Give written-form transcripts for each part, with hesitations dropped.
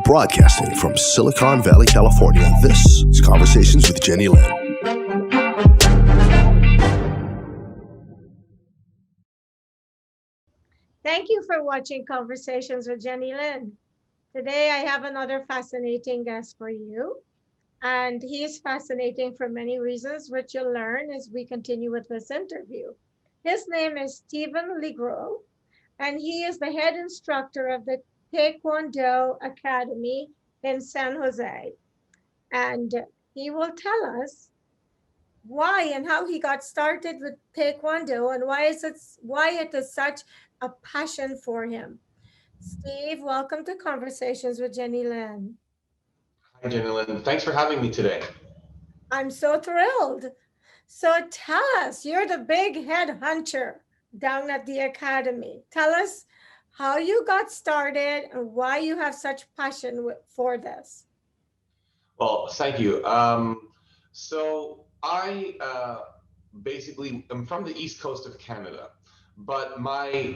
Broadcasting from Silicon Valley, California, this is Conversations with Jennylyn. Thank you for watching Conversations with Jennylyn. Today I have another fascinating guest for you. And he is fascinating for many reasons, which you'll learn as we continue with this interview. His name is Stephen LeGrow, and he is the head instructor of the Taekwondo Academy in San Jose. And he will tell us why and how he got started with Taekwondo and why it is such a passion for him. Steve, welcome to Conversations with Jennylyn. Hi, Jennylyn. Thanks for having me today. I'm so thrilled. So tell us, you're the big head hunter down at the academy. Tell us how you got started and why you have such passion for this. Well, thank you. So I basically am from the East Coast of Canada, but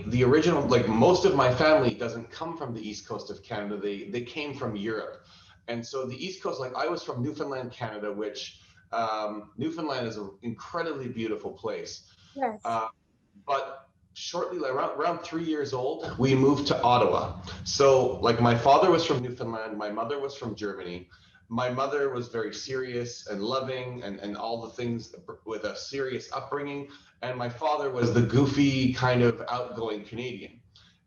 the original, like most of my family doesn't come from the East Coast of Canada. They came from Europe. And so the East Coast, like I was from Newfoundland, Canada, which Newfoundland is an incredibly beautiful place. Yes. But shortly, like around 3 years old, we moved to Ottawa. So like my father was from Newfoundland, my mother was from Germany. My mother was very serious and loving and all the things with a serious upbringing. And my father was the goofy kind of outgoing Canadian.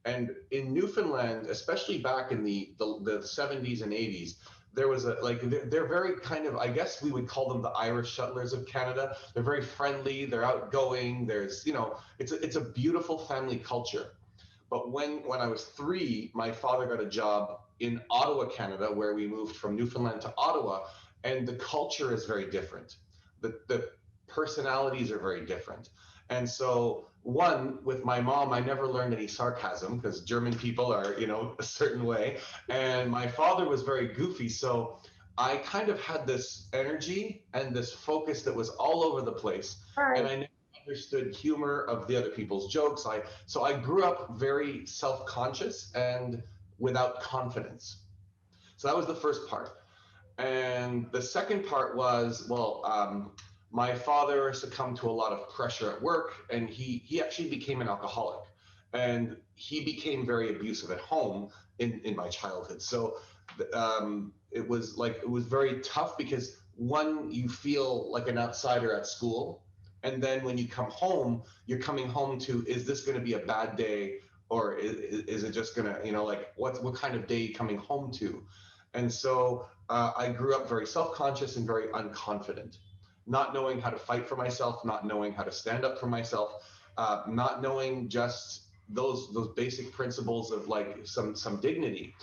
And in Newfoundland, especially back in the 70s and 80s, there was they're very kind of, I guess we would call them the Irish settlers of Canada. They're very friendly, they're outgoing. There's, it's a beautiful family culture. But when I was 3, my father got a job in Ottawa, Canada, where we moved from Newfoundland to Ottawa, and the culture is very different. The personalities are very different. And so with my mom, I never learned any sarcasm because German people are, a certain way. And my father was very goofy. So I kind of had this energy and this focus that was all over the place. Right. And I never understood humor of the other people's jokes. So I grew up very self-conscious and without confidence. So that was the first part. And the second part was, my father succumbed to a lot of pressure at work, and he actually became an alcoholic, and he became very abusive at home in my childhood. So it was very tough because one, you feel like an outsider at school, and then when you come home, you're coming home to, is this going to be a bad day, or is it just going to, what kind of day are you coming home to? And so I grew up very self-conscious and very unconfident, not knowing how to fight for myself, not knowing how to stand up for myself, not knowing just those basic principles of like some dignity.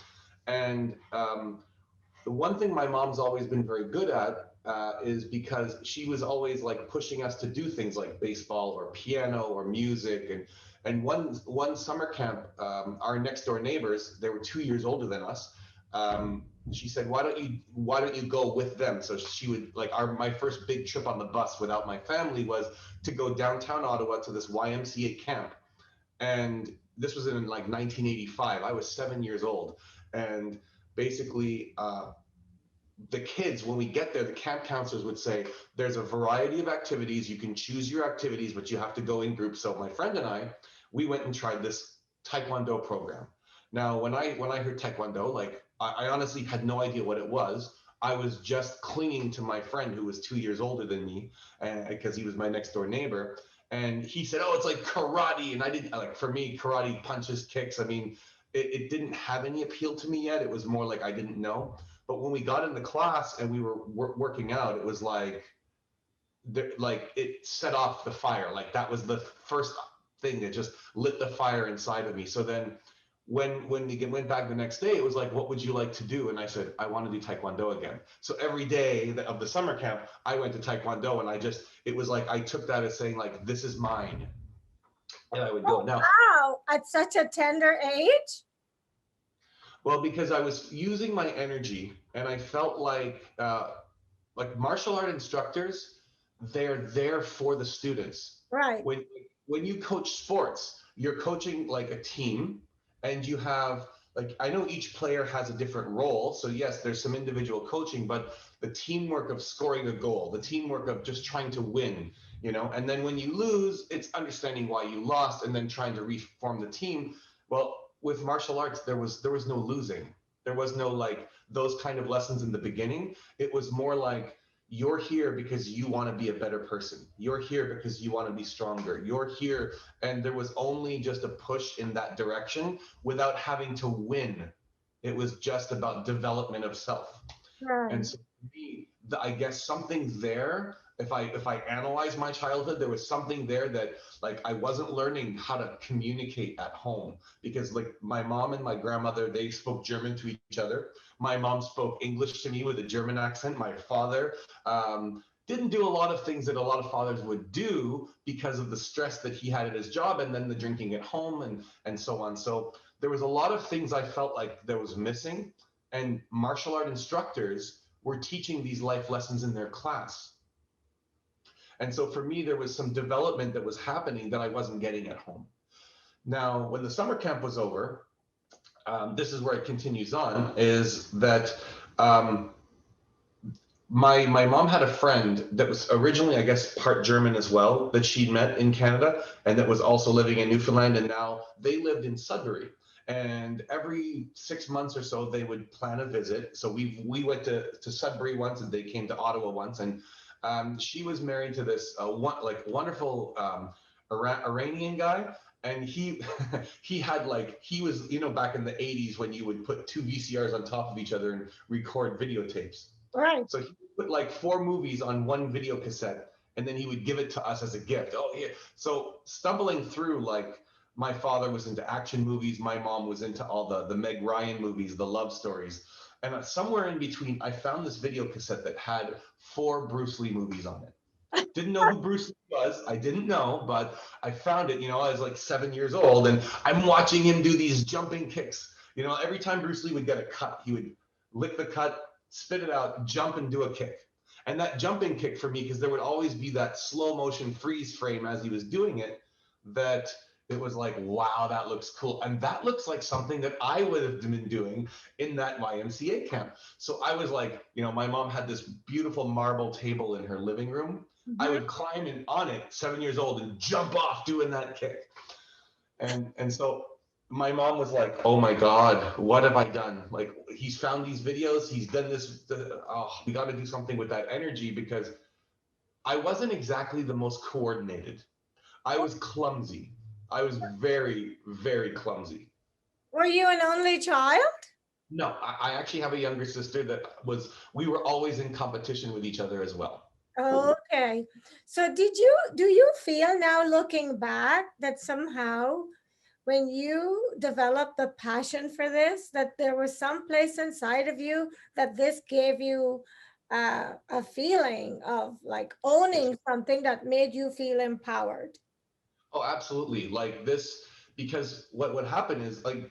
And the one thing my mom's always been very good at is because she was always like pushing us to do things like baseball or piano or music. And one summer camp, our next door neighbors, they were 2 years older than us. She said, why don't you go with them? So she would my first big trip on the bus without my family was to go downtown Ottawa to this YMCA camp. And this was in like 1985. I was 7 years old. And basically the kids, when we get there, the camp counselors would say, there's a variety of activities. You can choose your activities, but you have to go in groups. So my friend and I, we went and tried this Taekwondo program. Now, when I heard Taekwondo, I honestly had no idea what it was. I was just clinging to my friend who was 2 years older than me, because he was my next door neighbor. And he said, oh, it's like karate. And I didn't, for me, karate, punches, kicks. I mean, it didn't have any appeal to me yet. It was more like I didn't know. But when we got into class and we were working out, it was it set off the fire. Like that was the first thing that just lit the fire inside of me. So then when we went back the next day, it was like, what would you like to do? And I said, I want to do Taekwondo again. So every day of the summer camp, I went to Taekwondo, and it was like I took that as saying like, this is mine. And I would go. Now, wow, at such a tender age? Well, because I was using my energy, and I felt like martial art instructors, they're there for the students. Right. When you coach sports, you're coaching like a team, and you have like, I know each player has a different role. So yes, there's some individual coaching, but the teamwork of scoring a goal, the teamwork of just trying to win, you know, and then when you lose, it's understanding why you lost and then trying to reform the team. Well, with martial arts, there was no losing. There was no like those kind of lessons in the beginning. It was more like, you're here because you want to be a better person. You're here because you want to be stronger. You're here. And there was only just a push in that direction without having to win. It was just about development of self. Right. And so for me, I guess something there, if I analyze my childhood, there was something there that like I wasn't learning how to communicate at home, because like my mom and my grandmother, they spoke German to each other. My mom spoke English to me with a German accent. My father didn't do a lot of things that a lot of fathers would do because of the stress that he had at his job, and then the drinking at home, and so on. So there was a lot of things I felt like there was missing, and martial art instructors were teaching these life lessons in their class. And so for me, there was some development that was happening that I wasn't getting at home. Now, when the summer camp was over, this is where it continues on, is that my mom had a friend that was originally, I guess, part German as well, that she'd met in Canada, and that was also living in Newfoundland, and now they lived in Sudbury. And every 6 months or so, they would plan a visit. So we went to Sudbury once, and they came to Ottawa once. And she was married to this wonderful Iranian guy. And he he had like, he was, you know, back in the 80s when you would put two VCRs on top of each other and record videotapes. Right. So he would put like 4 movies on one video cassette, and then he would give it to us as a gift. Oh yeah. So stumbling through, like, my father was into action movies. My mom was into all the Meg Ryan movies, the love stories. And somewhere in between, I found this video cassette that had 4 Bruce Lee movies on it. Didn't know who Bruce Lee was. I didn't know, but I found it. You know, I was like 7 years old, and I'm watching him do these jumping kicks. You know, every time Bruce Lee would get a cut, he would lick the cut, spit it out, jump and do a kick. And that jumping kick for me, because there would always be that slow motion freeze frame as he was doing it, that it was like, wow, that looks cool. And that looks like something that I would have been doing in that YMCA camp. So I was like, you know, my mom had this beautiful marble table in her living room. I would climb in on it, 7 years old, and jump off doing that kick. And so my mom was like, oh my God, what have I done? Like, he's found these videos, he's done this. Oh, we got to do something with that energy, because I wasn't exactly the most coordinated. I was clumsy. I was very, very clumsy. Were you an only child? No, I actually have a younger sister we were always in competition with each other as well. Okay. So do you feel now, looking back, that somehow when you developed the passion for this, that there was some place inside of you that this gave you a feeling of like owning something that made you feel empowered? Oh, absolutely. Like this, because what happened is, like,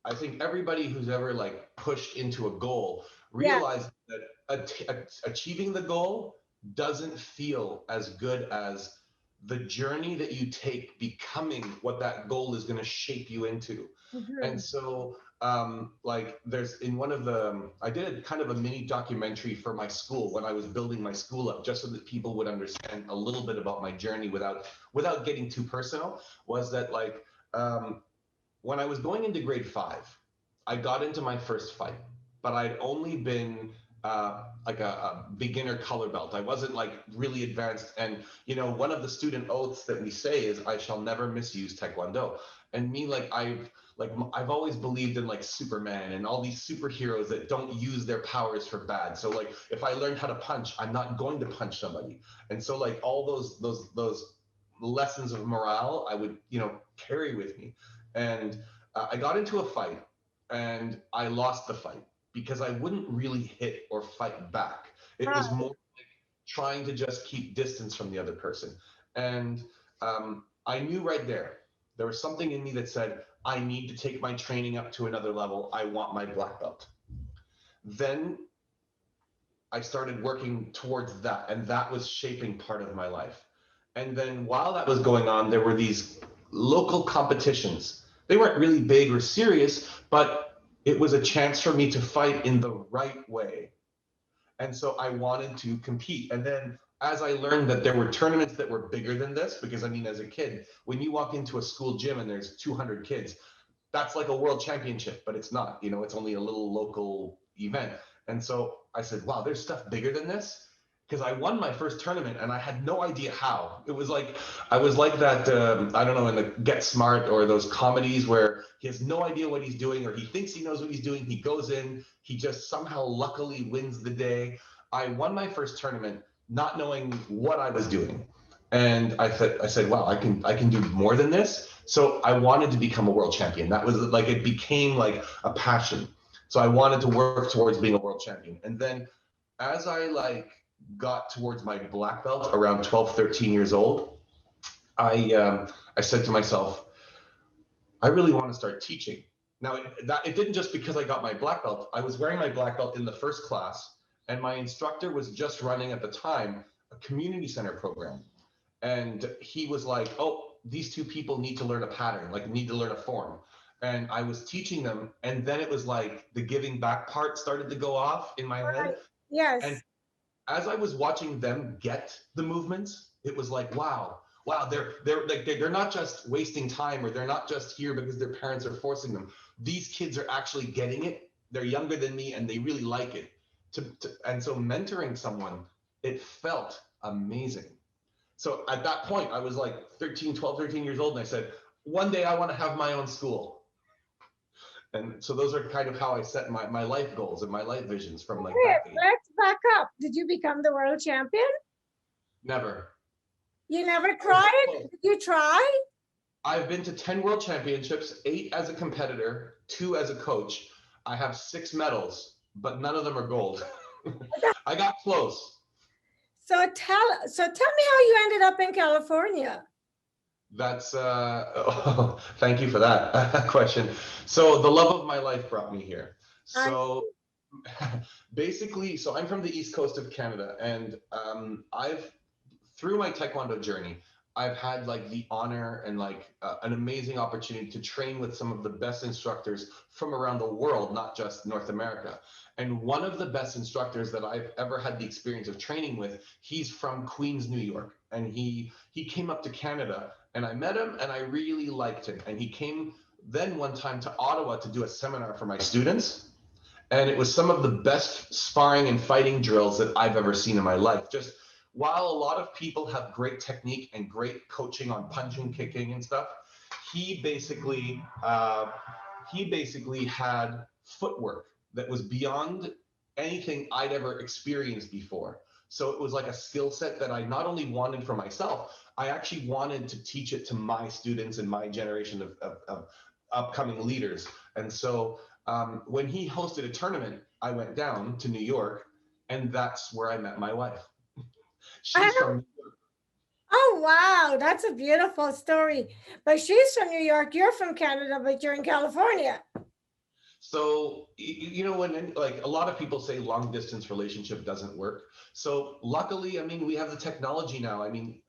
I think everybody who's ever like pushed into a goal Yeah. realized that achieving the goal doesn't feel as good as the journey that you take becoming what that goal is going to shape you into. And so like, there's in one of the, I did kind of a mini documentary for my school when I was building my school up, just so that people would understand a little bit about my journey without getting too personal. Was that like, when I was going into grade 5, I got into my first fight, but I'd only been like a beginner color belt. I wasn't like really advanced. And, you know, one of the student oaths that we say is, I shall never misuse Taekwondo. And me, like, I've always believed in like Superman and all these superheroes that don't use their powers for bad. So like, if I learned how to punch, I'm not going to punch somebody. And so like, all those lessons of morale, I would, you know, carry with me. And I got into a fight, and I lost the fight because I wouldn't really hit or fight back. It was more like trying to just keep distance from the other person. And I knew right there was something in me that said, I need to take my training up to another level. I want my black belt. Then I started working towards that, and that was shaping part of my life. And then while that was going on, there were these local competitions. They weren't really big or serious, but it was a chance for me to fight in the right way. And so I wanted to compete. And then as I learned that there were tournaments that were bigger than this, because I mean, as a kid, when you walk into a school gym and there's 200 kids, that's like a world championship, but it's not, you know, it's only a little local event. And so I said, wow, there's stuff bigger than this. Because I won my first tournament and I had no idea how. It was like, I was like that, I don't know, in the Get Smart or those comedies where he has no idea what he's doing, or he thinks he knows what he's doing. He goes in, he just somehow luckily wins the day. I won my first tournament not knowing what I was doing. And I said, wow, I can do more than this. So I wanted to become a world champion. That was like, it became like a passion. So I wanted to work towards being a world champion. And then as I like got towards my black belt around 12, 13 years old, I said to myself, I really want to start teaching. Now, it didn't just because I got my black belt. I was wearing my black belt in the first class, and my instructor was just running at the time a community center program. And he was like, oh, these two people need to learn a pattern, like need to learn a form. And I was teaching them. And then it was like the giving back part started to go off in my head. Yes. And as I was watching them get the movements, it was like, wow, they're not just wasting time, or they're not just here because their parents are forcing them. These kids are actually getting it. They're younger than me and they really like it. And so mentoring someone, it felt amazing. So at that point, I was like 12, 13 years old, and I said, one day I want to have my own school. And so those are kind of how I set my life goals and my life visions from like that age. Let's back up. Did you become the world champion? Never. You never tried? Did you try? I've been to 10 world championships, 8 as a competitor, 2 as a coach. I have 6 medals, but none of them are gold. I got close. So tell me how you ended up in California. That's thank you for that question. So the love of my life brought me here. So basically, so I'm from the East Coast of Canada, and through my Taekwondo journey, I've had like the honor and like an amazing opportunity to train with some of the best instructors from around the world, not just North America. And one of the best instructors that I've ever had the experience of training with, he's from Queens, New York. And he came up to Canada, and I met him and I really liked him. And he came then one time to Ottawa to do a seminar for my students. And it was some of the best sparring and fighting drills that I've ever seen in my life. Just while a lot of people have great technique and great coaching on punching, kicking and stuff, he basically had footwork that was beyond anything I'd ever experienced before. So it was like a skill set that I not only wanted for myself, I actually wanted to teach it to my students and my generation of upcoming leaders. And so when he hosted a tournament, I went down to New York, and that's where I met my wife. She's from New York. Oh, wow. That's a beautiful story. But she's from New York. You're from Canada, but you're in California. So, you know, when like a lot of people say long distance relationship doesn't work. So luckily, I mean, we have the technology now. I mean,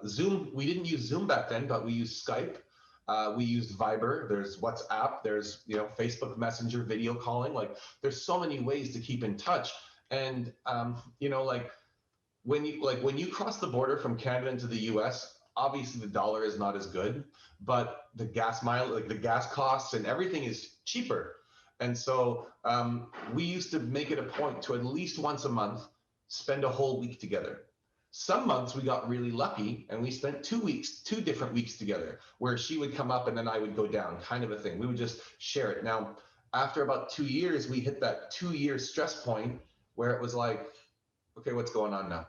Zoom, we didn't use Zoom back then, but we used Skype. We used Viber. There's WhatsApp. There's, you know, Facebook Messenger, video calling. Like there's so many ways to keep in touch. And, you know, like when you cross the border from Canada into the US, obviously the dollar is not as good, but the gas mile, like the gas costs and everything is cheaper. And so we used to make it a point to at least once a month spend a whole week together. Some months we got really lucky and we spent 2 different weeks together, where she would come up and then I would go down, kind of a thing. We would just share it. Now, after about 2 years, we hit that 2-year stress point where it was like, okay, what's going on now?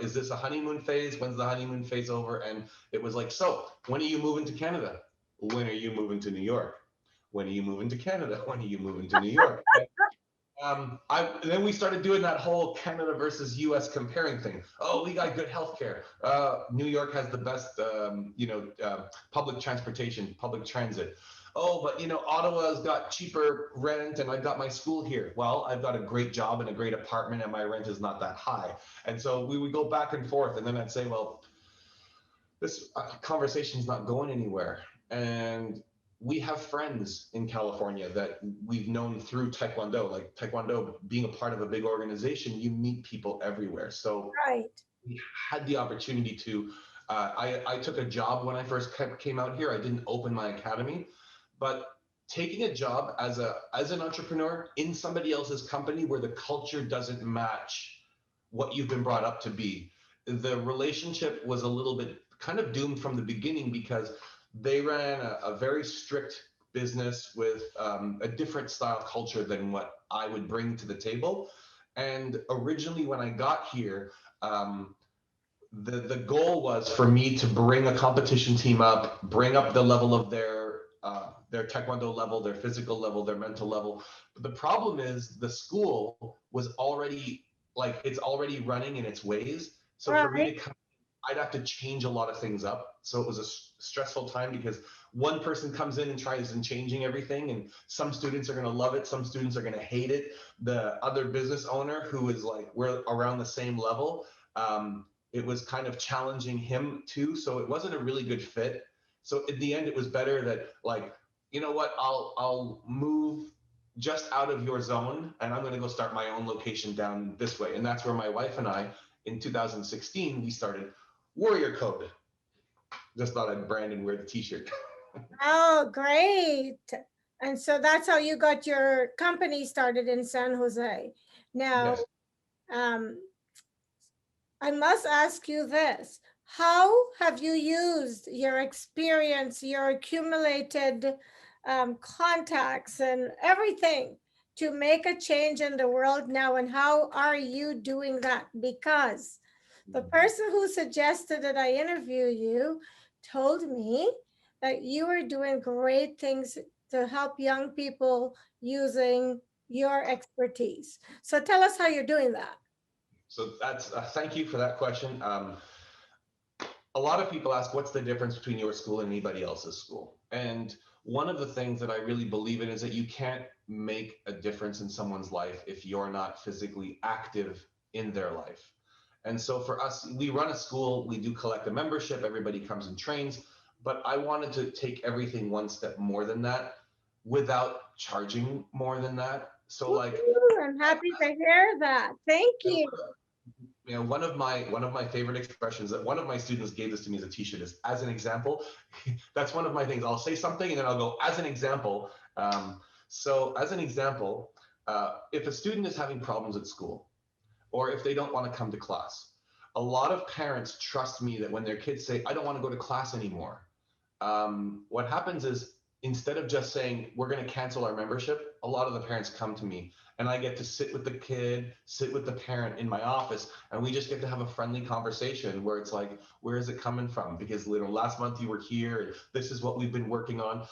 Is this a honeymoon phase? When's the honeymoon phase over? And it was like, so when are you moving to Canada? When are you moving to New York? When are you moving to Canada? When are you moving to New York? Then we started doing that whole Canada versus US comparing thing. Oh, we got good healthcare. New York has the best, public transportation, public transit. Oh, but you know, Ottawa's got cheaper rent and I got my school here. Well, I've got a great job and a great apartment and my rent is not that high. And so we would go back and forth, and then I'd say, well, this conversation's not going anywhere. And we have friends in California that we've known through Taekwondo. Like Taekwondo being a part of a big organization, you meet people everywhere. So Right. we had the opportunity to, I took a job when I first came out here. I didn't open my academy, but taking a job as an entrepreneur in somebody else's company where the culture doesn't match what you've been brought up to be, the relationship was a little bit kind of doomed from the beginning because they ran a very strict business with a different style culture than what I would bring to the table. And originally, when I got here, the goal was for me to bring a competition team up, bring up the level of their taekwondo level, their physical level, their mental level. But the problem is the school was already like it's already running in its ways. So for me Right. to come, I'd have to change a lot of things up. So it was a stressful time because one person comes in and tries and changing everything, and some students are going to love it, some students are going to hate it. The other business owner who is like we're around the same level. It was kind of challenging him too, so it wasn't a really good fit. So in the end, it was better that like, you know what, I'll move just out of your zone, and I'm going to go start my own location down this way. And that's where my wife and I, in 2016, we started Warrior Code. Just thought I'd brand and wear the T-shirt. Oh, great. And so that's how you got your company started in San Jose. Now, Yes. um, I must ask you this. How have you used your experience, your accumulated contacts and everything to make a change in the world now? And how are you doing that? Because the person who suggested that I interview you told me that you are doing great things to help young people using your expertise. So tell us how you're doing that. So that's thank you for that question. A lot of people ask, what's the difference between your school and anybody else's school? And one of the things that I really believe in is that you can't make a difference in someone's life if you're not physically active in their life. And so for us, we run a school, we do collect a membership, everybody comes and trains, but I wanted to take everything one step more than that without charging more than that. So like, Ooh, I'm happy to hear that. Thank and you. you know, one of my favorite expressions that one of my students gave this to me as a T-shirt is as an example. That's one of my things. I'll say something and then I'll go as an example. So as an example, if a student is having problems at school or if they don't want to come to class, a lot of parents trust me that when their kids say, I don't want to go to class anymore, what happens is instead of just saying we're going to cancel our membership, a lot of the parents come to me and I get to sit with the kid, sit with the parent in my office, and we just get to have a friendly conversation where it's like, where is it coming from? Because last month you were here and this is what we've been working on.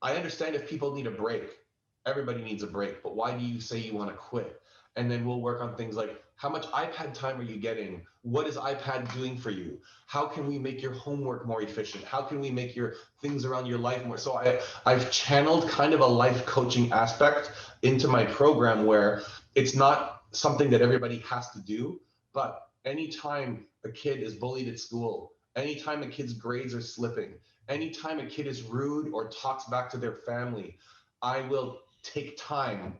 I understand if people need a break, everybody needs a break, but why do you say you want to quit? And then we'll work on things like how much iPad time are you getting? What is iPad doing for you? How can we make your homework more efficient? How can we make your things around your life more? So I've channeled kind of a life coaching aspect into my program where it's not something that everybody has to do, but anytime a kid is bullied at school, anytime a kid's grades are slipping, anytime a kid is rude or talks back to their family, I will take time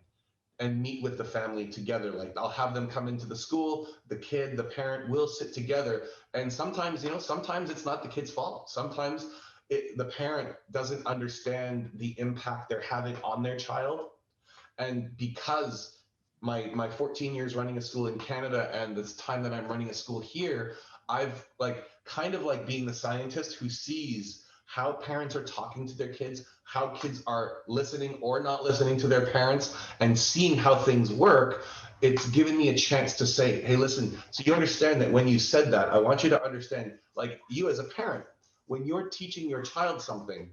and meet with the family together. Like I'll have them come into the school, the kid, the parent will sit together. And sometimes, you know, sometimes it's not the kid's fault. Sometimes the parent doesn't understand the impact they're having on their child. And because my 14 years running a school in Canada and this time that I'm running a school here, I've like kind of like being the scientist who sees how parents are talking to their kids, how kids are listening or not listening to their parents, and seeing how things work. It's given me a chance to say, hey, listen, so you understand that when you said that, I want you to understand, like you as a parent, when you're teaching your child something,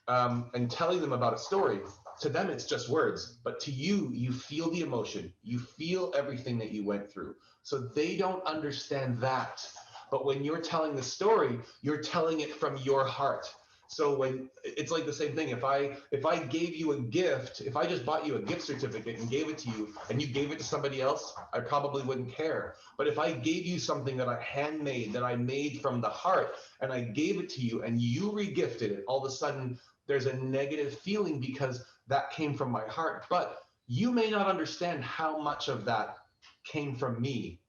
and telling them about a story, to them it's just words, but to you, you feel the emotion, you feel everything that you went through. So they don't understand that. But when you're telling the story, you're telling it from your heart. So when it's like the same thing, if I gave you a gift, if I just bought you a gift certificate and gave it to you and you gave it to somebody else, I probably wouldn't care. But if I gave you something that I handmade, that I made from the heart, and I gave it to you and you regifted it, all of a sudden there's a negative feeling because that came from my heart. But you may not understand how much of that came from me.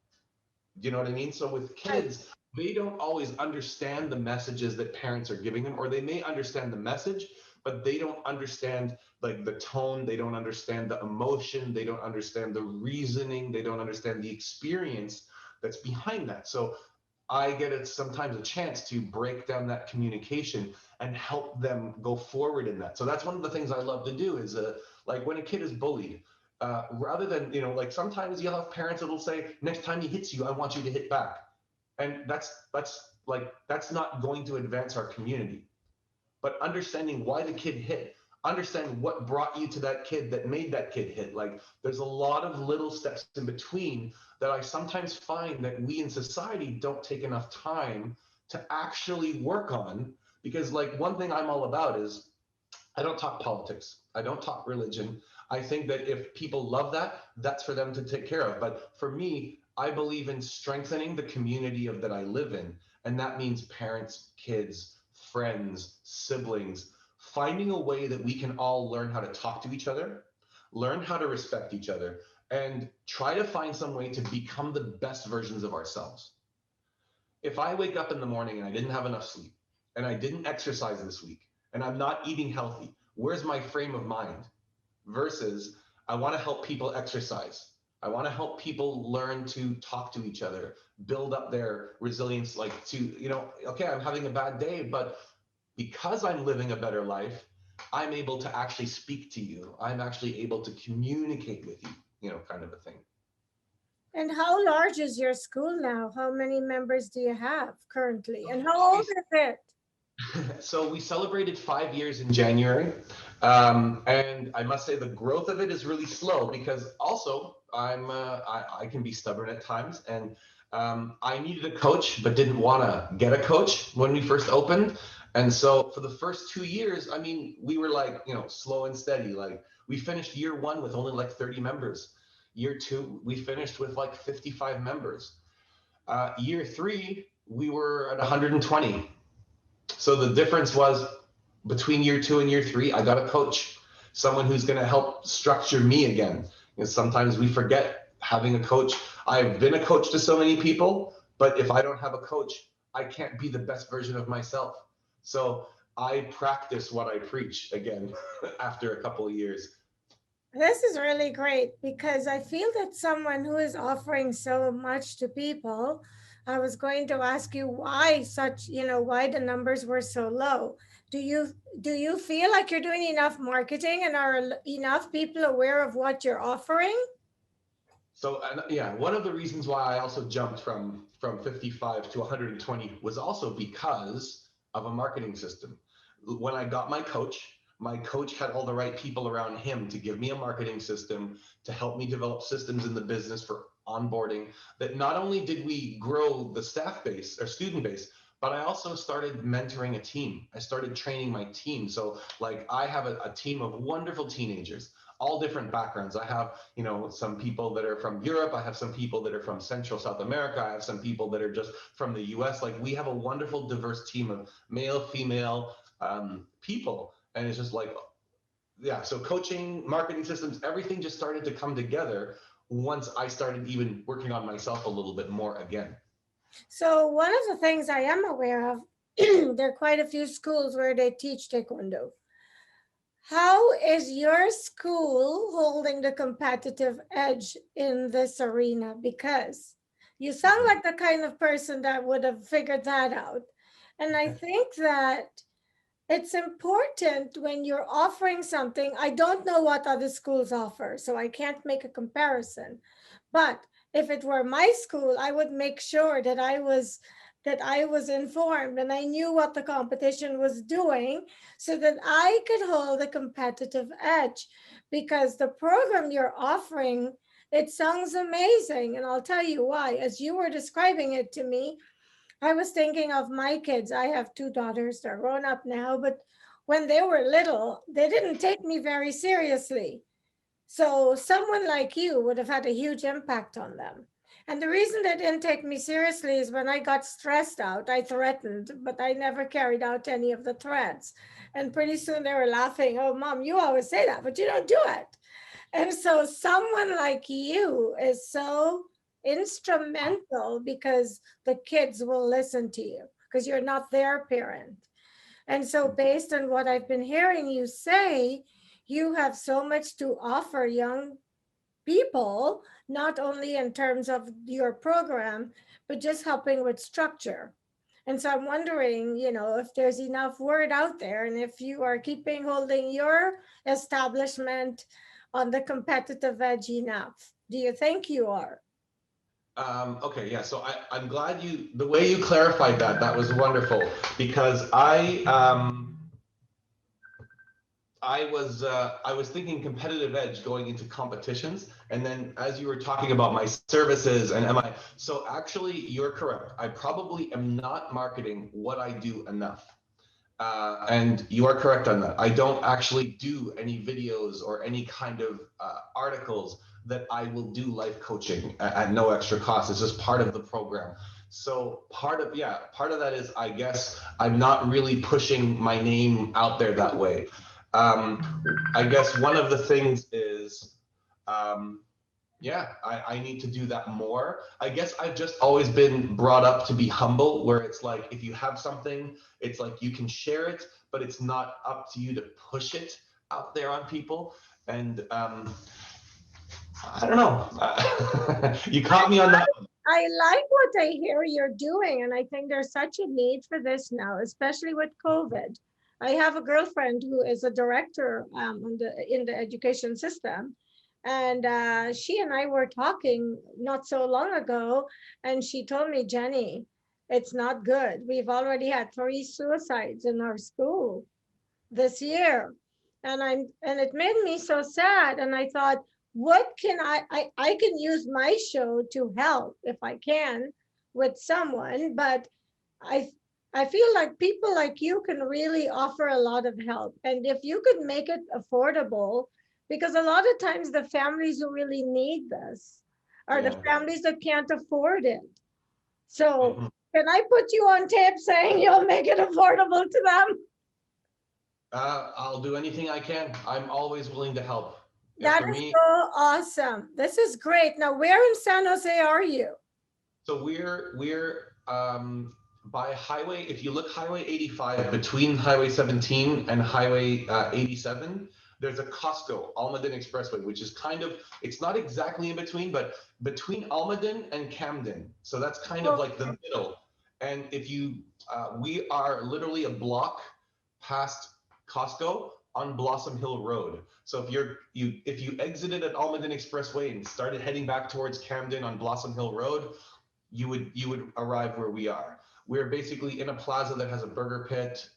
Do you know what I mean? So with kids, they don't always understand the messages that parents are giving them, or they may understand the message, but they don't understand like the tone, they don't understand the emotion, they don't understand the reasoning, they don't understand the experience that's behind that. So I get it sometimes a chance to break down that communication and help them go forward in that. So that's one of the things I love to do is like when a kid is bullied, rather than, like sometimes you'll have parents that'll say, next time he hits you, I want you to hit back. And that's not going to advance our community. But understanding why the kid hit, understand what brought you to that kid that made that kid hit. Like there's a lot of little steps in between that I sometimes find that we in society don't take enough time to actually work on. Because like one thing I'm all about is I don't talk politics. I don't talk religion. I think that if people love that, that's for them to take care of. But for me, I believe in strengthening the community of that I live in. And that means parents, kids, friends, siblings, finding a way that we can all learn how to talk to each other, learn how to respect each other, and try to find some way to become the best versions of ourselves. If I wake up in the morning and I didn't have enough sleep, and I didn't exercise this week, and I'm not eating healthy, where's my frame of mind? Versus, I want to help people exercise. I want to help people learn to talk to each other, build up their resilience, like to, okay, I'm having a bad day, but because I'm living a better life, I'm able to actually speak to you. I'm actually able to communicate with you, kind of a thing. And how large is your school now? How many members do you have currently? And how old is it? So we celebrated 5 years in January. And I must say the growth of it is really slow because also I can be stubborn at times, and I needed a coach but didn't want to get a coach when we first opened. And so for the first 2 years, I mean, we were like, slow and steady. Like we finished year one with only like 30 members. Year two, we finished with like 55 members. Year three, we were at 120. So the difference was between year two and year three, I got a coach, someone who's going to help structure me again. Sometimes we forget having a coach. I've been a coach to so many people, but if I don't have a coach, I can't be the best version of myself. So I practice what I preach again after a couple of years. This is really great because I feel that someone who is offering so much to people, I was going to ask you why why the numbers were so low. Do you feel like you're doing enough marketing and are enough people aware of what you're offering? So yeah, one of the reasons why I also jumped from 55 to 120 was also because of a marketing system. When I got my coach had all the right people around him to give me a marketing system, to help me develop systems in the business for onboarding, that not only did we grow the staff base or student base, but I also started mentoring a team. I started training my team. So like I have a team of wonderful teenagers, all different backgrounds. I have, some people that are from Europe. I have some people that are from Central South America. I have some people that are just from the US. Like we have a wonderful diverse team of male, female people. And it's just like, yeah, so coaching, marketing systems, everything just started to come together once I started even working on myself a little bit more again. So one of the things I am aware of, there are quite a few schools where they teach Taekwondo. How is your school holding the competitive edge in this arena? Because you sound like the kind of person that would have figured that out. And I think that it's important when you're offering something. I don't know what other schools offer, so I can't make a comparison. But if it were my school, I would make sure that I was informed and I knew what the competition was doing so that I could hold a competitive edge, because the program you're offering, it sounds amazing, and I'll tell you why. As you were describing it to me, I was thinking of my kids. I have two daughters, they're grown up now, but when they were little, they didn't take me very seriously. So someone like you would have had a huge impact on them. And the reason they didn't take me seriously is when I got stressed out, I threatened, but I never carried out any of the threats. And pretty soon they were laughing. Oh, Mom, you always say that, but you don't do it. And so someone like you is so instrumental because the kids will listen to you because you're not their parent. And so, based on what I've been hearing you say, you have so much to offer young people, not only in terms of your program, but just helping with structure. And so I'm wondering, if there's enough word out there and if you are keeping holding your establishment on the competitive edge enough. Do you think you are? Okay, yeah. So I'm glad the way you clarified that was wonderful, because I was thinking competitive edge going into competitions, and then as you were talking about my services and so actually you're correct. I probably am not marketing what I do enough. And you are correct on that. I don't actually do any videos or any kind of articles that I will do life coaching at no extra cost. It's just part of the program. So part of that is, I guess, I'm not really pushing my name out there that way. I guess one of the things is, I need to do that more. I guess I've just always been brought up to be humble, where it's like, if you have something, it's like you can share it, but it's not up to you to push it out there on people. And I don't know. You caught me on that. I like what I hear you're doing, and I think there's such a need for this now, especially with COVID. I have a girlfriend who is a director in the education system, and she and I were talking not so long ago, and she told me, Jenny, it's not good. We've already had 3 suicides in our school this year, and it made me so sad. And I thought, what can I can use my show to help if I can with someone, but I I feel like people like you can really offer a lot of help. And if you could make it affordable, because a lot of times the families who really need this are the families that can't afford it. So can I put you on tape saying you'll make it affordable to them? I'll do anything I can. I'm always willing to help. That is so awesome. This is great. Now, where in San Jose are you? So we're by highway, if you look Highway 85, between Highway 17 and Highway 87, there's a Costco, Almaden Expressway, which is kind of, it's not exactly in between, but between Almaden and Camden. So that's kind of like the middle. And if you, we are literally a block past Costco on Blossom Hill Road. So if you exited at Almaden Expressway and started heading back towards Camden on Blossom Hill Road, you would arrive where we are. We're basically in a plaza that has a burger pit.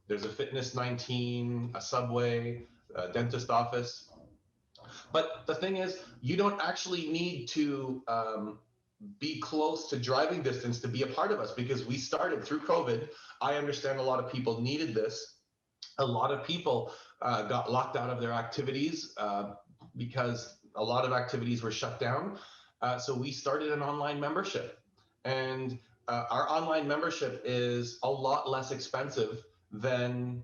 There's a Fitness 19, a Subway, a dentist office. But the thing is, you don't actually need to be close to driving distance to be a part of us, because we started through COVID. I understand a lot of people needed this. A lot of people got locked out of their activities because a lot of activities were shut down. So we started an online membership, and our online membership is a lot less expensive than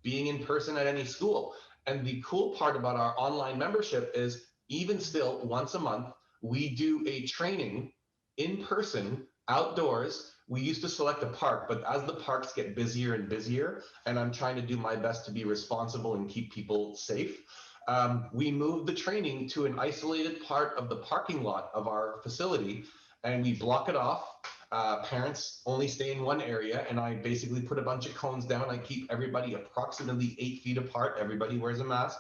being in person at any school. And the cool part about our online membership is, even still, once a month, we do a training in person, outdoors. We used to select a park, but as the parks get busier and busier, and I'm trying to do my best to be responsible and keep people safe, we moved the training to an isolated part of the parking lot of our facility, and we block it off. Parents only stay in one area, and I basically put a bunch of cones down. I keep everybody approximately 8 feet apart. Everybody wears a mask,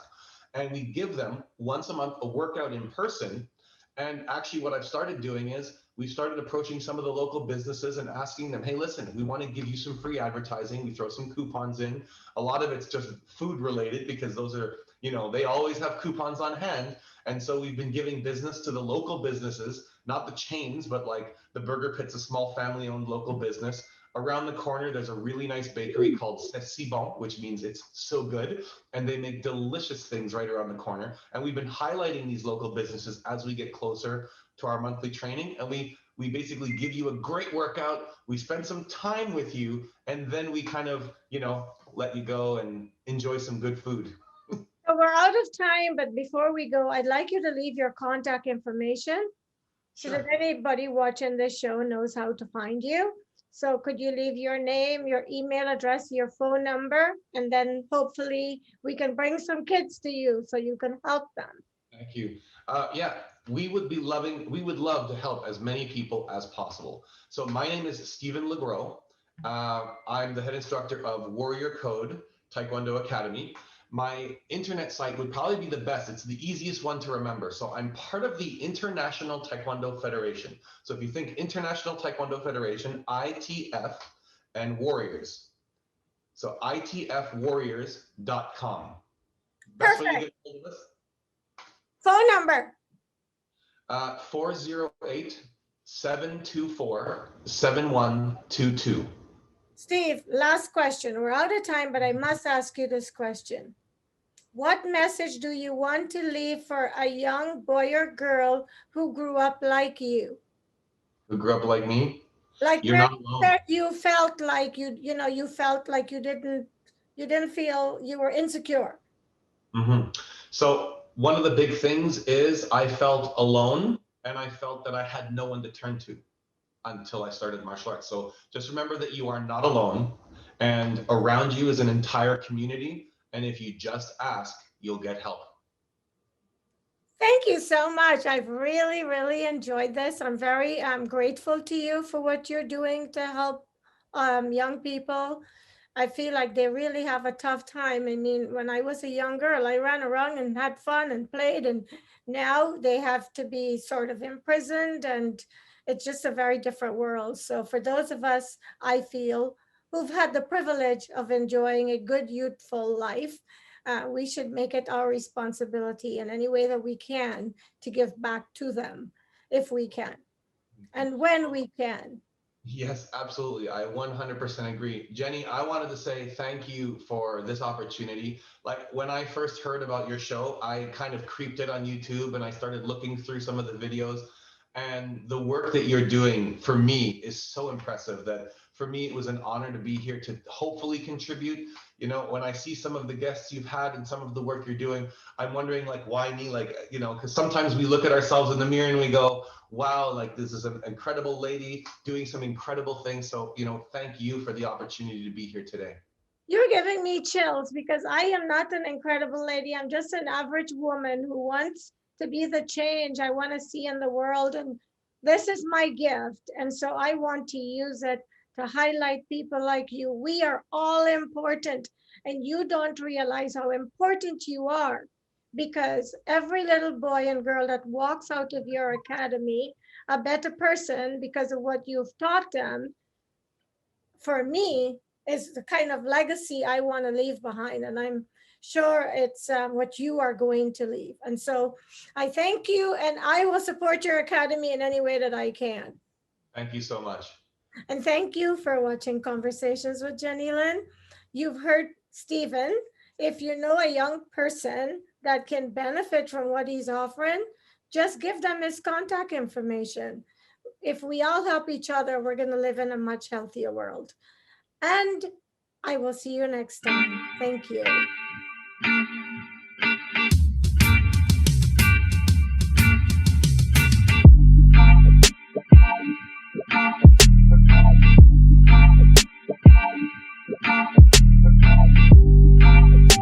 and we give them once a month a workout in person. And actually what I've started doing is, we've started approaching some of the local businesses and asking them, hey, listen, we want to give you some free advertising. We throw some coupons in. A lot of it's just food related, because those are, they always have coupons on hand. And so we've been giving business to the local businesses, not the chains, but like the Burger Pit's a small family owned local business. Around the corner, there's a really nice bakery called C'est Si Bon, which means it's so good. And they make delicious things right around the corner. And we've been highlighting these local businesses as we get closer to our monthly training. And we basically give you a great workout. We spend some time with you, and then we kind of, let you go and enjoy some good food. So we're out of time, but before we go, I'd like you to leave your contact information so that anybody watching this show knows how to find you. So could you leave your name, your email address, your phone number, and then hopefully we can bring some kids to you so you can help them. Thank you. We would love to help as many people as possible. So my name is Stephen LeGrow. I'm the head instructor of Warrior Code Taekwondo Academy. My internet site would probably be the best. It's the easiest one to remember. So I'm part of the International Taekwondo Federation. So if you think International Taekwondo Federation, ITF, and Warriors. So itfwarriors.com. That's where you get hold of us. Phone number. 408-724-7122. Steve, last question. We're out of time, but I must ask you this question. What message do you want to leave for a young boy or girl who grew up like you? Who grew up like me? Like you're not alone. You felt like you felt like you didn't feel you were insecure. Mm-hmm. So one of the big things is I felt alone, and I felt that I had no one to turn to until I started martial arts. So just remember that you are not alone, and around you is an entire community. And if you just ask, you'll get help. Thank you so much. I've really, really enjoyed this. I'm very grateful to you for what you're doing to help young people. I feel like they really have a tough time. I mean, when I was a young girl, I ran around and had fun and played, and now they have to be sort of imprisoned, and it's just a very different world. So for those of us, I feel, who've had the privilege of enjoying a good youthful life, we should make it our responsibility in any way that we can to give back to them, if we can, and when we can. Yes, absolutely. I 100% agree. Jenny, I wanted to say thank you for this opportunity. Like when I first heard about your show, I kind of creeped it on YouTube and I started looking through some of the videos, and the work that you're doing for me is so impressive that for me, it was an honor to be here to hopefully contribute. When I see some of the guests you've had and some of the work you're doing, I'm wondering like, why me? Like, because sometimes we look at ourselves in the mirror and we go, wow, like this is an incredible lady doing some incredible things. So, thank you for the opportunity to be here today. You're giving me chills because I am not an incredible lady. I'm just an average woman who wants to be the change I want to see in the world. And this is my gift. And so I want to use it to highlight people like you. We are all important, and you don't realize how important you are, because every little boy and girl that walks out of your academy a better person because of what you've taught them, for me, is the kind of legacy I want to leave behind. And I'm sure it's what you are going to leave. And so I thank you, and I will support your academy in any way that I can. Thank you so much. And thank you for watching Conversations with Jennylyn. You've heard Stephen. If you know a young person that can benefit from what he's offering, just give them his contact information. If we all help each other, we're going to live in a much healthier world. And I will see you next time. Thank you.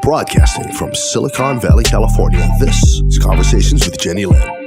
Broadcasting from Silicon Valley, California, this is Conversations with Jennylyn.